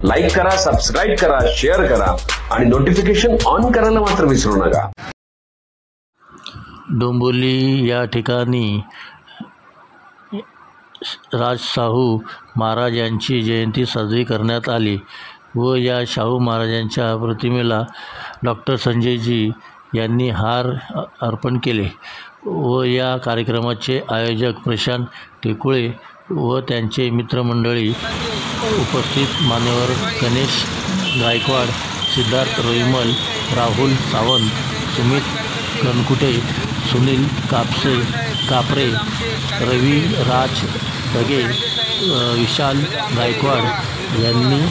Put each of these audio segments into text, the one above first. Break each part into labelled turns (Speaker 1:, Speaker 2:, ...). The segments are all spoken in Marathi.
Speaker 1: लाईक करा, सबस्क्राईब करा, शेअर करा आणि नोटिफिकेशन ऑन करायला मात्र विसरू नका।
Speaker 2: डोंबिवली या ठिकाणी राज शाहू महाराज यांची जयंती साजरी करण्यात आली व या शाहू महाराजांच्या प्रतिमेला डॉक्टर संजयजी यांनी हार अर्पण केले व या कार्यक्रमाचे आयोजक प्रशांत टेकुळे व त्यांचे मित्रमंडळी उपस्थित मान्यवर गणेश गायकवाड, सिद्धार्थ रोईमल, राहुल सावंत, सुमित कनकुटे, सुनील कापरे, रवी राज ढगे, विशाल गायकवाड यांनी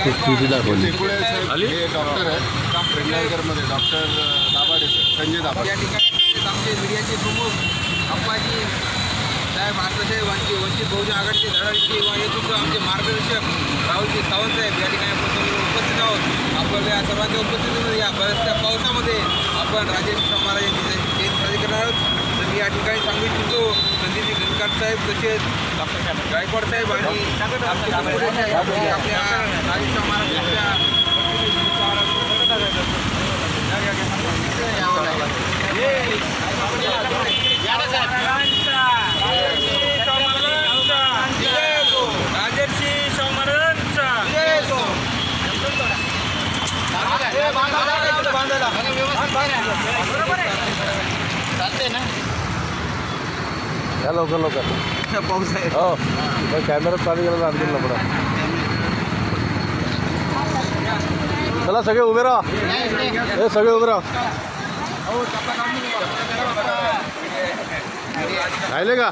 Speaker 2: उपस्थिती दाखवली।
Speaker 3: डॉक्टर आहे पेडणेकरमध्ये, डॉक्टर दाभाडे, संजय दाभाडे या ठिकाणी आमचे मीडियाचे प्रमुख अप्पाजी साहेब, आत्तासाहेब वंचित बहुजन आघाडीचे धडाडीचे व नेतृत्व आमचे मार्गदर्शक राहुलजी सावंत साहेब या ठिकाणी उपस्थित आहोत। आपण या सर्वांच्या उपस्थितीमध्ये या बऱ्याचशा पावसामध्ये आपण राजेश महाराज यांची जयंती साजरी करणार आहोत। तर मी या ठिकाणी सांगू इच्छितो संदीपजी गणकाट साहेब, तसेच डॉक्टर गायकवाड साहेब आणि आपल्या राजेश महाराज यांच्या
Speaker 4: या लवकर
Speaker 3: पाऊस आहे।
Speaker 4: हो कॅमेरा चालू केला आणखी लपडा। चला सगळे उभे राहा, हे सगळे उभे राहा। राहिले का?